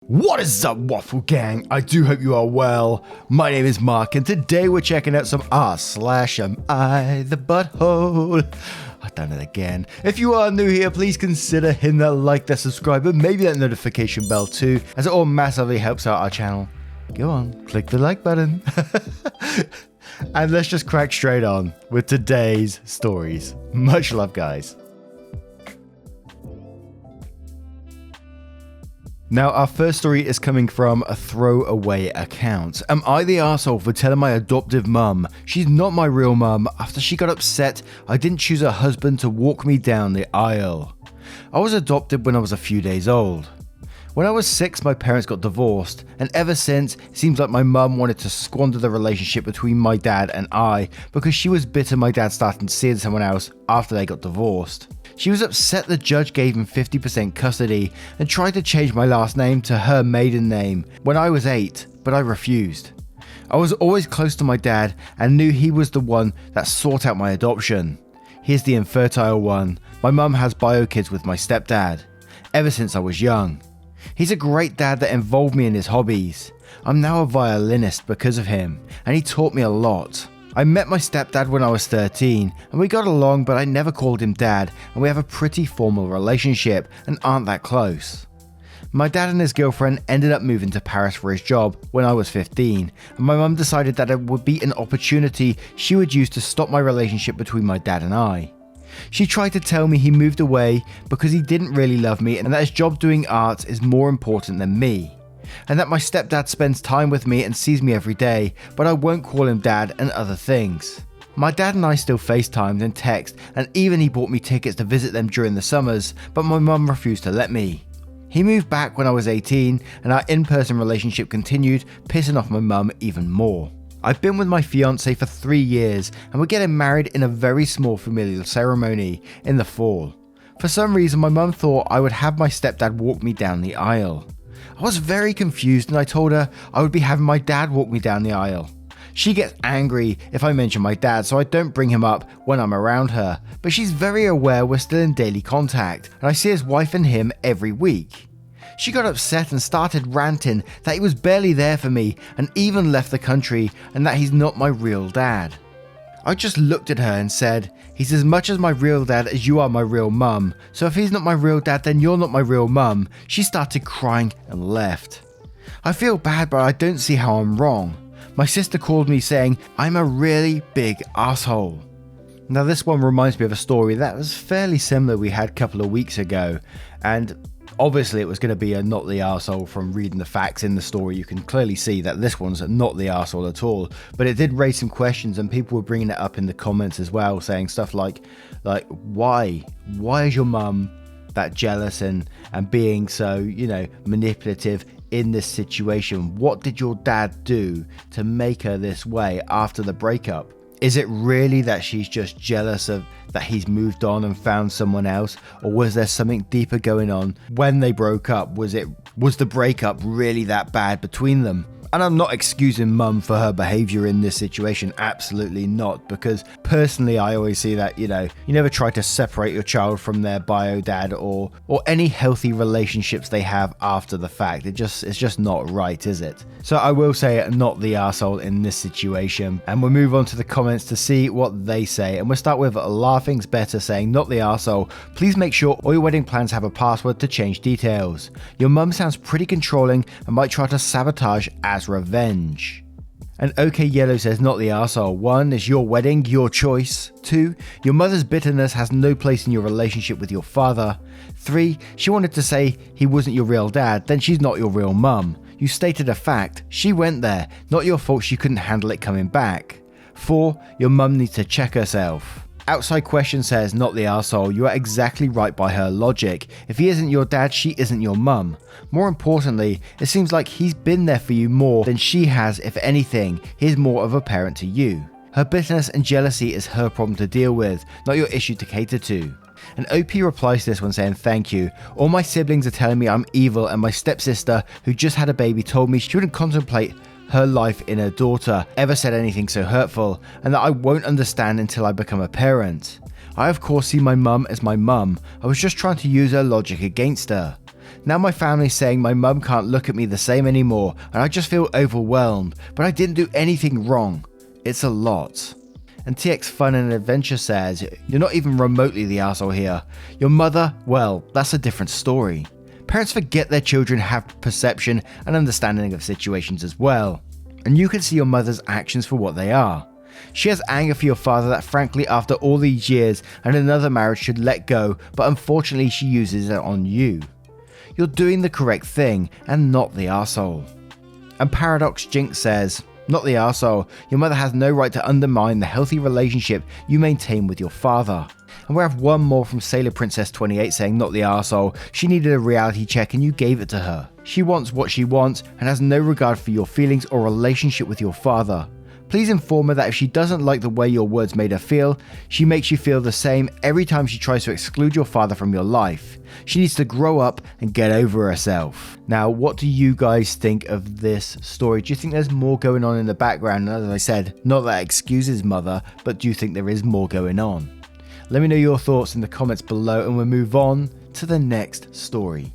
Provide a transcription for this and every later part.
What is up, Waffle Gang? I do hope you are well. My name is Mark, and today we're checking out some r/am I the butthole. I've done it again. If you are new here, please consider hitting that like, that subscribe, and maybe that notification bell too, as it all massively helps out our channel. Go on, click the like button. And let's just crack straight on with today's stories. Much love, guys. Now, our first story is coming from a throwaway account. Am I the arsehole for telling my adoptive mum she's not my real mum after she got upset I didn't choose a husband to walk me down the aisle? I was adopted when I was a few days old. When I was 6, my parents got divorced, and ever since, it seems like my mum wanted to squander the relationship between my dad and I because she was bitter my dad started seeing someone else after they got divorced. She was upset the judge gave him 50% custody and tried to change my last name to her maiden name when I was 8, but I refused. I was always close to my dad and knew he was the one that sought out my adoption. He's the infertile one. My mum has bio kids with my stepdad, ever since I was young. He's a great dad that involved me in his hobbies. I'm now a violinist because of him, and he taught me a lot. I met my stepdad when I was 13, and we got along, but I never called him dad, and we have a pretty formal relationship and aren't that close. My dad and his girlfriend ended up moving to Paris for his job when I was 15, and my mum decided that it would be an opportunity she would use to stop my relationship between my dad and I. She tried to tell me he moved away because he didn't really love me and that his job doing art is more important than me. And that my stepdad spends time with me and sees me every day, but I won't call him dad and other things. My dad and I still FaceTimed and text, and even he bought me tickets to visit them during the summers, but my mum refused to let me. He moved back when I was 18, and our in-person relationship continued, pissing off my mum even more. I've been with my fiance for 3 years, and we're getting married in a very small familial ceremony in the fall. For some reason, my mum thought I would have my stepdad walk me down the aisle. I was very confused, and I told her I would be having my dad walk me down the aisle. She gets angry if I mention my dad, so I don't bring him up when I'm around her, but she's very aware we're still in daily contact, and I see his wife and him every week. She got upset and started ranting that he was barely there for me and even left the country and that he's not my real dad. I just looked at her and said, he's as much as my real dad as you are my real mum, so if he's not my real dad then you're not my real mum. She started crying and left. I feel bad, but I don't see how I'm wrong. My sister called me saying I'm a really big asshole. Now this one reminds me of a story that was fairly similar we had a couple of weeks ago, and obviously it was going to be a not the arsehole. From reading the facts in the story, you can clearly see that this one's not the arsehole at all, but it did raise some questions and people were bringing it up in the comments as well, saying stuff like why is your mum that jealous and being so, manipulative in this situation? What did your dad do to make her this way after the breakup? Is it really that she's just jealous of that he's moved on and found someone else? Or was there something deeper going on when they broke up? Was the breakup really that bad between them? And I'm not excusing mum for her behaviour in this situation, absolutely not, because personally I always see that, you never try to separate your child from their bio dad or any healthy relationships they have after the fact. It's just not right, is it? So I will say not the arsehole in this situation, and we'll move on to the comments to see what they say, and we'll start with Laughing's Better saying, not the arsehole, please make sure all your wedding plans have a password to change details. Your mum sounds pretty controlling and might try to sabotage as revenge. And OK Yellow says, not the arsehole. 1 is your wedding, your choice. 2, your mother's bitterness has no place in your relationship with your father. 3, she wanted to say he wasn't your real dad, then she's not your real mum. You stated a fact, she went there, not your fault she couldn't handle it coming back. 4, your mum needs to check herself. Outside Question says, not the arsehole, you are exactly right by her logic. If he isn't your dad, she isn't your mum. More importantly, it seems like he's been there for you more than she has. If anything, he's more of a parent to you. Her bitterness and jealousy is her problem to deal with, not your issue to cater to. And OP replies to this one saying, thank you. All my siblings are telling me I'm evil, and my stepsister, who just had a baby, told me she wouldn't contemplate her life in her daughter ever said anything so hurtful, and that I won't understand until I become a parent. I of course see my mum as my mum. I was just trying to use her logic against her. Now my family's saying my mum can't look at me the same anymore and I just feel overwhelmed, but I didn't do anything wrong. It's a lot. And TX Fun and Adventure says, you're not even remotely the arsehole here. Your mother, well, that's a different story. Parents forget their children have perception and understanding of situations as well. And you can see your mother's actions for what they are. She has anger for your father that frankly after all these years and another marriage should let go, but unfortunately she uses it on you. You're doing the correct thing and not the arsehole. And Paradox Jinx says, not the arsehole, your mother has no right to undermine the healthy relationship you maintain with your father. And we have one more from Sailor Princess 28 saying, not the arsehole, she needed a reality check and you gave it to her. She wants what she wants and has no regard for your feelings or relationship with your father. Please inform her that if she doesn't like the way your words made her feel, she makes you feel the same every time she tries to exclude your father from your life. She needs to grow up and get over herself. Now, what do you guys think of this story? Do you think there's more going on in the background? And as I said, not that excuses mother, but do you think there is more going on? Let me know your thoughts in the comments below and we'll move on to the next story.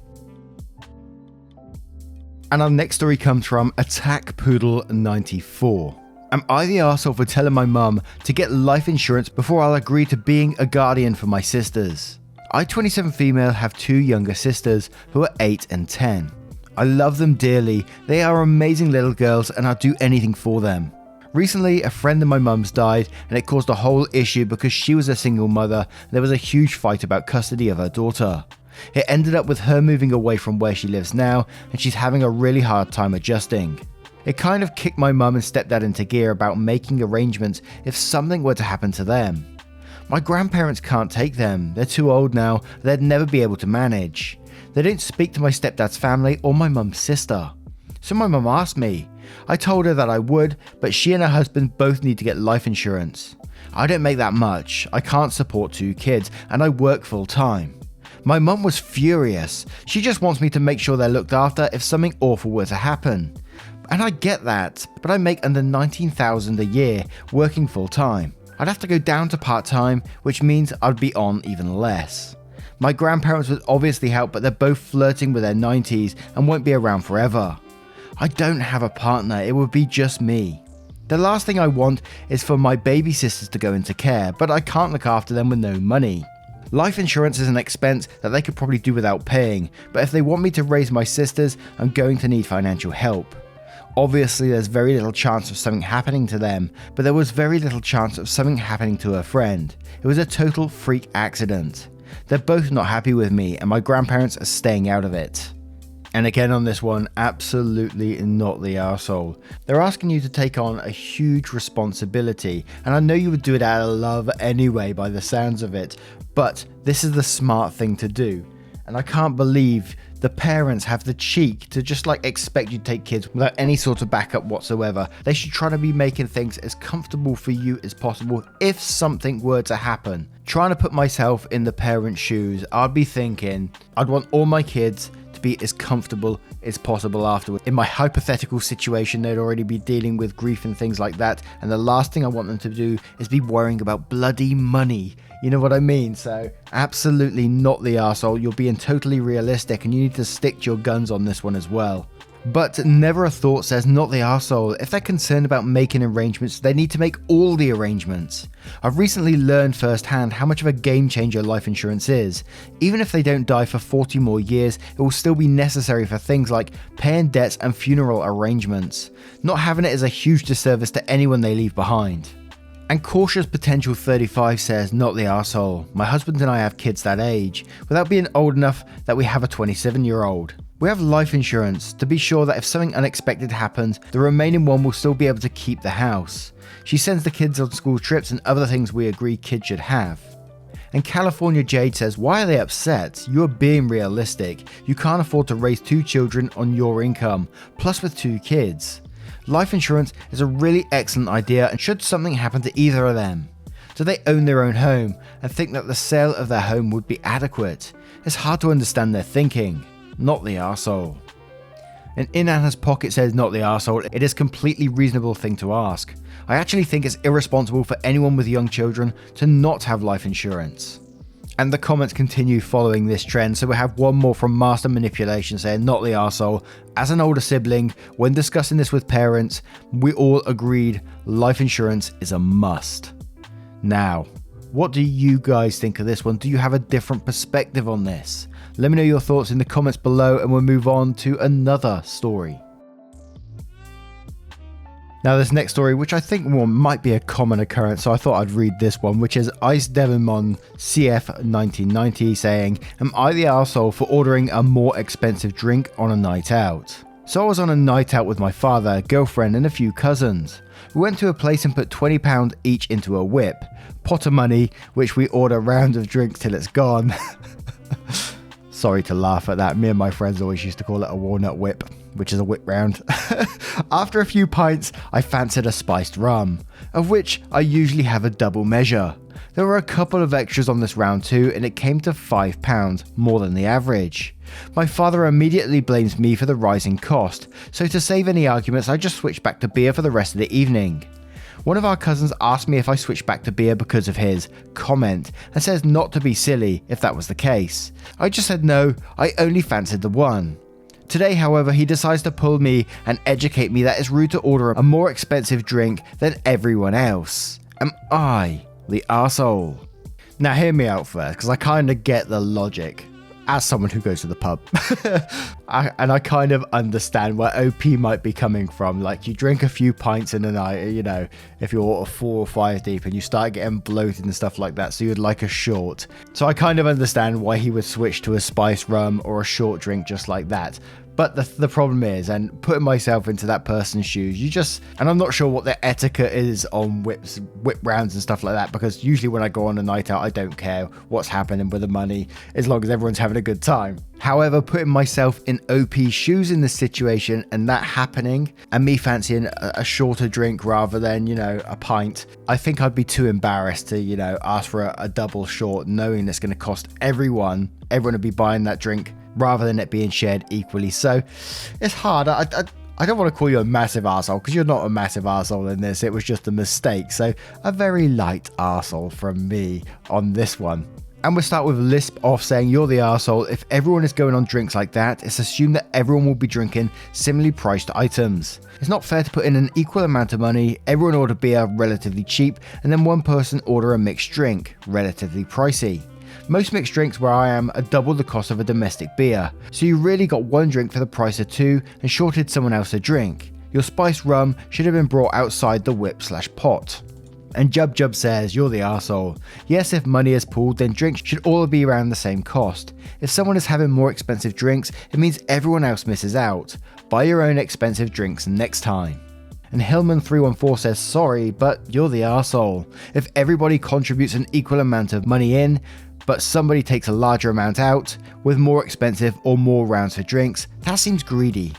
And our next story comes from Attack Poodle 94. Am I the arsehole for telling my mum to get life insurance before I'll agree to being a guardian for my sisters? I, 27 female, have two younger sisters who are 8 and 10. I love them dearly, they are amazing little girls and I'll do anything for them. Recently, a friend of my mum's died and it caused a whole issue because she was a single mother and there was a huge fight about custody of her daughter. It ended up with her moving away from where she lives now and she's having a really hard time adjusting. It kind of kicked my mum and stepdad into gear about making arrangements if something were to happen to them. My grandparents can't take them, they're too old now, they'd never be able to manage. They don't speak to my stepdad's family or my mum's sister. So my mum asked me. I told her that I would, but she and her husband both need to get life insurance. I don't make that much, I can't support 2 kids, and I work full time. My mum was furious, she just wants me to make sure they're looked after if something awful were to happen. And I get that, but I make under $19,000 a year working full time. I'd have to go down to part time, which means I'd be on even less. My grandparents would obviously help, but they're both flirting with their 90s and won't be around forever. I don't have a partner, it would be just me. The last thing I want is for my baby sisters to go into care, but I can't look after them with no money. Life insurance is an expense that they could probably do without paying, but if they want me to raise my sisters, I'm going to need financial help. Obviously, there's very little chance of something happening to them, but there was very little chance of something happening to her friend. It was a total freak accident. They're both not happy with me, and my grandparents are staying out of it. And again on this one, absolutely not the arsehole. They're asking you to take on a huge responsibility, and I know you would do it out of love anyway by the sounds of it, but this is the smart thing to do. And I can't believe the parents have the cheek to just expect you to take kids without any sort of backup whatsoever. They should try to be making things as comfortable for you as possible if something were to happen. Trying to put myself in the parents' shoes, I'd be thinking I'd want all my kids to be as comfortable as possible afterwards. In my hypothetical situation, they'd already be dealing with grief and things like that, and the last thing I want them to do is be worrying about bloody money. You know what I mean? So absolutely not the arsehole. You're being totally realistic and you need to stick to your guns on this one as well. But Never a Thought says not the arsehole. If they're concerned about making arrangements, they need to make all the arrangements. I've recently learned firsthand how much of a game changer life insurance is. Even if they don't die for 40 more years, it will still be necessary for things like paying debts and funeral arrangements. Not having it is a huge disservice to anyone they leave behind. And Cautious Potential 35 says, not the arsehole. My husband and I have kids that age, without being old enough that we have a 27-year-old. We have life insurance to be sure that if something unexpected happens, the remaining one will still be able to keep the house. She sends the kids on school trips and other things we agree kids should have. And California Jade says, why are they upset? You're being realistic. You can't afford to raise 2 children on your income, plus with 2 kids. Life insurance is a really excellent idea, and should something happen to either of them, do they own their own home and think that the sale of their home would be adequate? It's hard to understand their thinking. Not the arsehole. And In Anna's Pocket says, not the arsehole. It is a completely reasonable thing to ask. I actually think it's irresponsible for anyone with young children to not have life insurance. And the comments continue following this trend, so we have one more from Master Manipulation saying, not the arsehole. As an older sibling, when discussing this with parents, we all agreed life insurance is a must. Now, what do you guys think of this one? Do you have a different perspective on this? Let me know your thoughts in the comments below and we'll move on to another story. Now this next story, which I think might be a common occurrence, so I thought I'd read this one, which is Ice Demonmon CF 1990 saying, am I the arsehole for ordering a more expensive drink on a night out? So I was on a night out with my father, girlfriend and a few cousins. We went to a place and put £20 each into a whip. Pot of money, which we order a round of drinks till it's gone. Sorry to laugh at that. Me and my friends always used to call it a walnut whip, which is a whip round. After a few pints, I fancied a spiced rum, of which I usually have a double measure. There were a couple of extras on this round too, and it came to £5, more than the average. My father immediately blames me for the rising cost, so to save any arguments, I just switched back to beer for the rest of the evening. One of our cousins asked me if I switched back to beer because of his comment and says not to be silly if that was the case. I just said no, I only fancied the one. Today, however, he decides to pull me and educate me that it's rude to order a more expensive drink than everyone else. Am I the arsehole? Now hear me out first, because I kind of get the logic. As someone who goes to the pub. And I kind of understand where OP might be coming from. Like, you drink a few pints in a night, you know, if you're 4 or 5 deep and you start getting bloated and stuff like that, so you'd like a short. So I kind of understand why he would switch to a spiced rum or a short drink just like that. But the problem is, and putting myself into that person's shoes, and I'm not sure what their etiquette is on whip rounds and stuff like that, because usually when I go on a night out, I don't care what's happening with the money, as long as everyone's having a good time. However, putting myself in OP's shoes in this situation and that happening, and me fancying a shorter drink rather than, you know, a pint, I think I'd be too embarrassed to, you know, ask for a double short, knowing it's going to cost everyone would be buying that drink rather than it being shared equally. So it's hard. I don't want to call you a massive arsehole, because you're not a massive arsehole in this. It was just a mistake. So a very light arsehole from me on this one. And we'll start with Lisp off saying, you're the arsehole. If everyone is going on drinks like that, it's assumed that everyone will be drinking similarly priced items. It's not fair to put in an equal amount of money, everyone order beer relatively cheap, and then one person order a mixed drink, relatively pricey. Most mixed drinks where I am are double the cost of a domestic beer, so you really got one drink for the price of two and shorted someone else a drink. Your spiced rum should have been brought outside the whip/pot. And Jub says, you're the arsehole. Yes, if money is pooled, then drinks should all be around the same cost. If someone is having more expensive drinks, it means everyone else misses out. Buy your own expensive drinks next time. And Hillman314 says, sorry, but you're the arsehole. If everybody contributes an equal amount of money in, but somebody takes a larger amount out, with more expensive or more rounds for drinks, that seems greedy.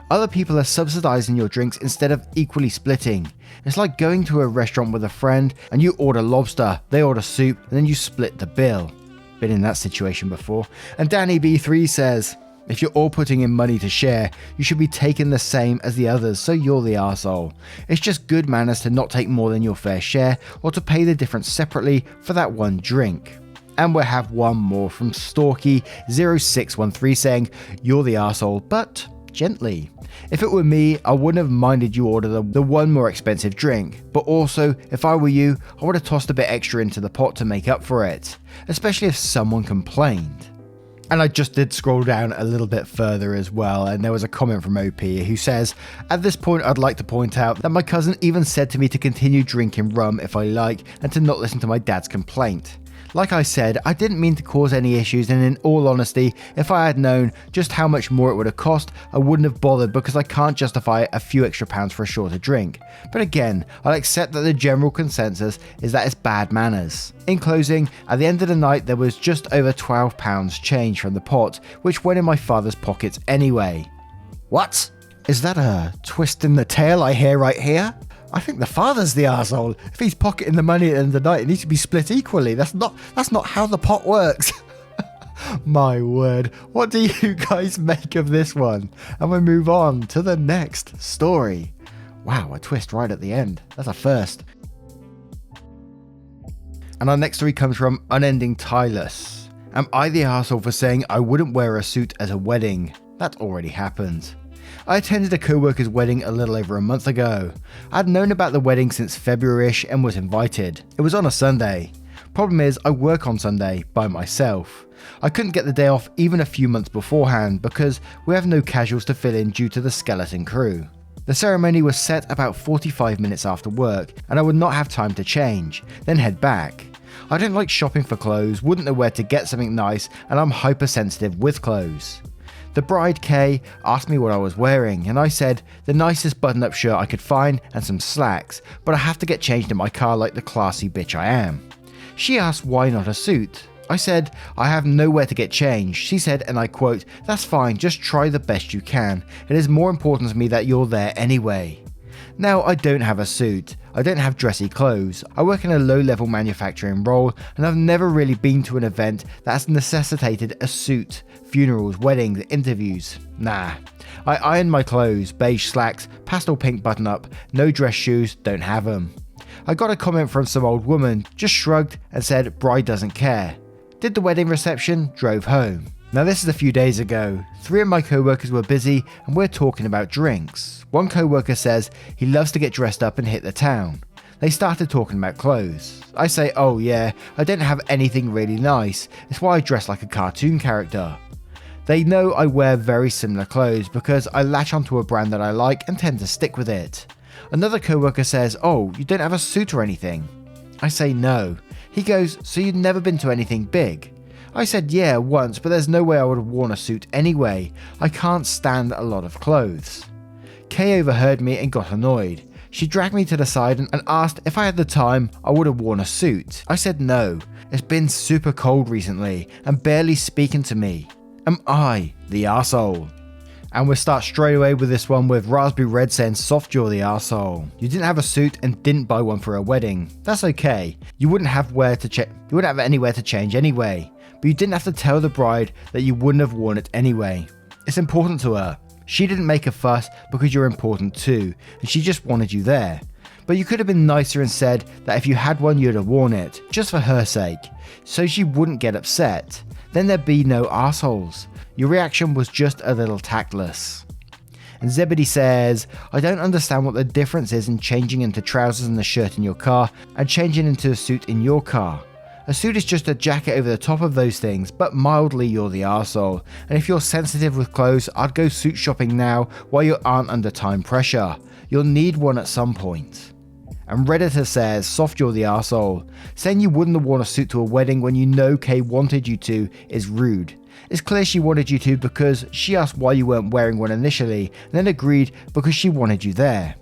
Other people are subsidizing your drinks instead of equally splitting. It's like going to a restaurant with a friend and you order lobster, they order soup, and then you split the bill. Been in that situation before. And Danny B3 says, if you're all putting in money to share, you should be taking the same as the others, so you're the arsehole. It's just good manners to not take more than your fair share, or to pay the difference separately for that one drink. And we'll have one more from Storky0613 saying, you're the arsehole, but gently. If it were me, I wouldn't have minded you order the one more expensive drink, but also, if I were you, I would have tossed a bit extra into the pot to make up for it, especially if someone complained. And I just did scroll down a little bit further as well, and there was a comment from OP who says, at this point I'd like to point out that my cousin even said to me to continue drinking rum if I like, and to not listen to my dad's complaint. Like I said, I didn't mean to cause any issues, and in all honesty, if I had known just how much more it would have cost, I wouldn't have bothered, because I can't justify a few extra pounds for a shorter drink. But again, I'll accept that the general consensus is that it's bad manners. In closing, at the end of the night there was just over £12 change from the pot, which went in my father's pockets anyway. What? Is that a twist in the tail I hear right here? I think the father's the arsehole. If he's pocketing the money at the end of the night, it needs to be split equally. That's not how the pot works. My word. What do you guys make of this one? And we move on to the next story. Wow, a twist right at the end. That's a first. And our next story comes from Unending Tylus. Am I the arsehole for saying I wouldn't wear a suit at a wedding? That already happened. I attended a co-worker's wedding a little over a month ago. I'd known about the wedding since February-ish and was invited. It was on a Sunday. Problem is, I work on Sunday by myself. I couldn't get the day off even a few months beforehand because we have no casuals to fill in due to the skeleton crew. The ceremony was set about 45 minutes after work and I would not have time to change, then head back. I don't like shopping for clothes, wouldn't know where to get something nice, and I'm hypersensitive with clothes. The bride, Kay, asked me what I was wearing and I said the nicest button-up shirt I could find and some slacks, but I have to get changed in my car like the classy bitch I am. She asked why not a suit. I said I have nowhere to get changed. She said, and I quote, "That's fine, just try the best you can. It is more important to me that you're there anyway." Now, I don't have a suit. I don't have dressy clothes. I work in a low-level manufacturing role and I've never really been to an event that has necessitated a suit. Funerals, weddings, interviews. Nah. I iron my clothes, beige slacks, pastel pink button-up, no dress shoes, don't have them. I got a comment from some old woman, just shrugged and said bride doesn't care. Did the wedding reception, drove home. Now this is a few days ago. 3 of my co-workers were busy and we're talking about drinks. One co-worker says he loves to get dressed up and hit the town. They started talking about clothes. I say, oh yeah, I don't have anything really nice. It's why I dress like a cartoon character. They know I wear very similar clothes because I latch onto a brand that I like and tend to stick with it. Another co-worker says, oh, you don't have a suit or anything? I say no. He goes, so you've never been to anything big? I said yeah, once, but there's no way I would have worn a suit anyway. I can't stand a lot of clothes. Kay overheard me and got annoyed. She dragged me to the side and asked if I had the time I would have worn a suit. I said no. It's been super cold recently and barely speaking to me. Am I the arsehole? And we'll start straight away with this one with Raspberry Red saying soft you're the arsehole. You didn't have a suit and didn't buy one for a wedding. That's okay. You wouldn't have anywhere to change anyway. But you didn't have to tell the bride that you wouldn't have worn it anyway. It's important to her. She didn't make a fuss because you're important too, and she just wanted you there. But you could have been nicer and said that if you had one you'd have worn it, just for her sake, so she wouldn't get upset. Then there'd be no arseholes. Your reaction was just a little tactless. And Zebedee says, I don't understand what the difference is in changing into trousers and a shirt in your car and changing into a suit in your car. A suit is just a jacket over the top of those things, but mildly you're the arsehole. And if you're sensitive with clothes, I'd go suit shopping now while you aren't under time pressure. You'll need one at some point. And Redditor says, soft you're the arsehole. Saying you wouldn't have worn a suit to a wedding when you know Kay wanted you to is rude. It's clear she wanted you to because she asked why you weren't wearing one initially, and then agreed because she wanted you there.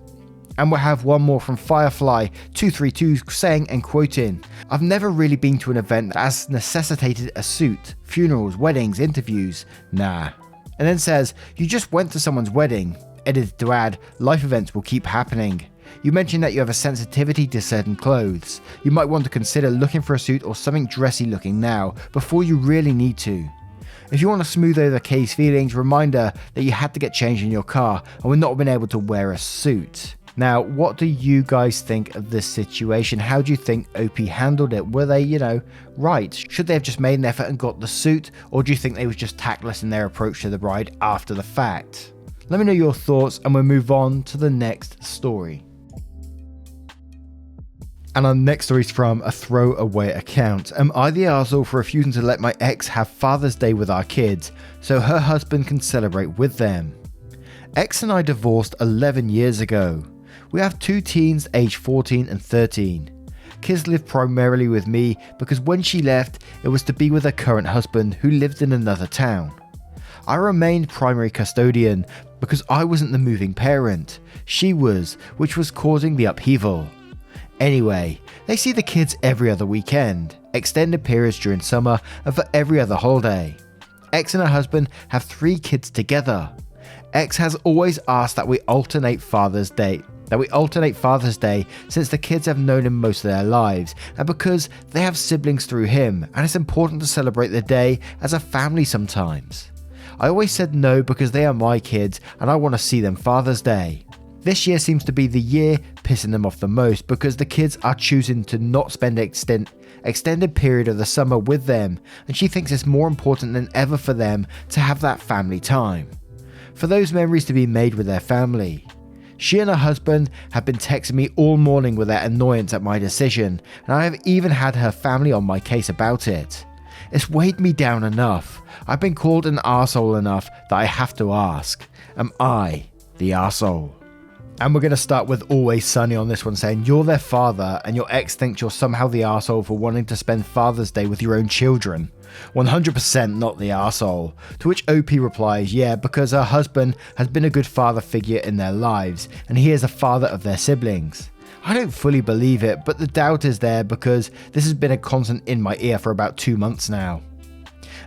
And we'll have one more from Firefly232 saying and quoting, I've never really been to an event that has necessitated a suit. Funerals, weddings, interviews, nah. And then says, you just went to someone's wedding. Edited to add, life events will keep happening. You mentioned that you have a sensitivity to certain clothes. You might want to consider looking for a suit or something dressy looking now, before you really need to. If you want to smooth over Kay's feelings, reminder that you had to get changed in your car and would not have been able to wear a suit. Now, what do you guys think of this situation? How do you think OP handled it? Were they, right? Should they have just made an effort and got the suit? Or do you think they was just tactless in their approach to the bride after the fact? Let me know your thoughts and we'll move on to the next story. And our next story is from a throwaway account. Am I the arsehole for refusing to let my ex have Father's Day with our kids so her husband can celebrate with them? Ex and I divorced 11 years ago. We have 2 teens aged 14 and 13. Kids live primarily with me because when she left, it was to be with her current husband who lived in another town. I remained primary custodian because I wasn't the moving parent. She was, which was causing the upheaval. Anyway, they see the kids every other weekend, extended periods during summer, and for every other holiday. Ex and her husband have 3 kids together. Ex has always asked that we alternate Father's Day since the kids have known him most of their lives and because they have siblings through him and it's important to celebrate the day as a family sometimes. I always said no because they are my kids and I want to see them Father's Day. This year seems to be the year pissing them off the most because the kids are choosing to not spend extended period of the summer with them, and she thinks it's more important than ever for them to have that family time, for those memories to be made with their family. She and her husband have been texting me all morning with their annoyance at my decision, and I have even had her family on my case about it. It's weighed me down enough. I've been called an arsehole enough that I have to ask, am I the arsehole? And we're going to start with Always Sunny on this one, saying you're their father and your ex thinks you're somehow the arsehole for wanting to spend Father's Day with your own children. 100% not the arsehole. To which OP replies, yeah, because her husband has been a good father figure in their lives and he is a father of their siblings. I don't fully believe it, but the doubt is there because this has been a constant in my ear for about 2 months now.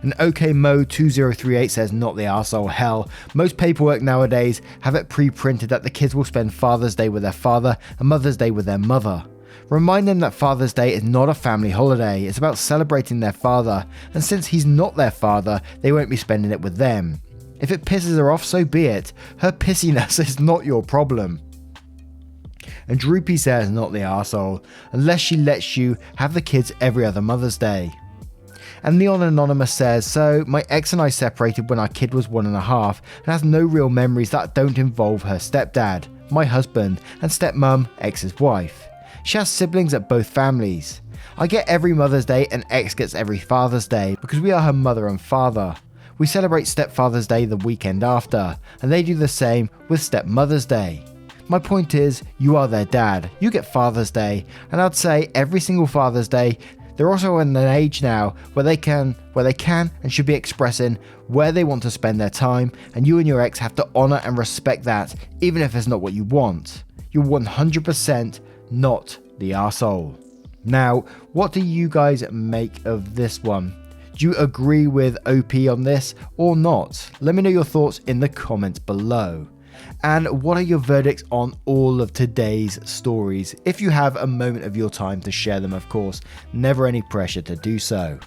And OKMo2038 says not the arsehole. Hell, most paperwork nowadays have it pre-printed that the kids will spend Father's Day with their father and Mother's Day with their mother. Remind them that Father's Day is not a family holiday, it's about celebrating their father, and since he's not their father, they won't be spending it with them. If it pisses her off, so be it. Her pissiness is not your problem. And Droopy says not the arsehole, unless she lets you have the kids every other Mother's Day. And Neon Anonymous says, so my ex and I separated when our kid was 1.5 and has no real memories that don't involve her stepdad, my husband, and stepmom, ex's wife. She has siblings at both families. I get every Mother's Day and ex gets every Father's Day because we are her mother and father. We celebrate Stepfather's Day the weekend after, and they do the same with Stepmother's Day. My point is, you are their dad, you get Father's Day, and I'd say every single Father's Day. They're also in an age now where they can and should be expressing where they want to spend their time, and you and your ex have to honour and respect that, even if it's not what you want. You're 100% not the arsehole. Now, what do you guys make of this one? Do you agree with OP on this or not? Let me know your thoughts in the comments below. And what are your verdicts on all of today's stories? If you have a moment of your time to share them, of course, never any pressure to do so.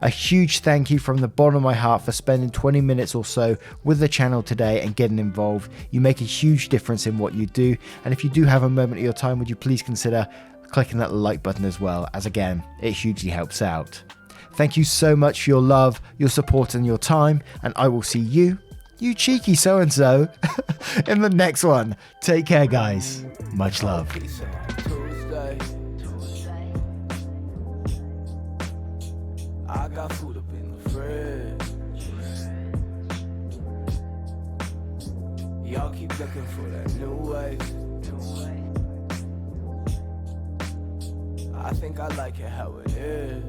A huge thank you from the bottom of my heart for spending 20 minutes or so with the channel today and getting involved. You make a huge difference in what you do. And if you do have a moment of your time, would you please consider clicking that like button as well, as again, it hugely helps out. Thank you so much for your love, your support and your time, and I will see you cheeky so-and-so, in the next one. Take care, guys. Much love. I got food up in the fridge. Y'all keep looking for that new way. I think I like it how it is.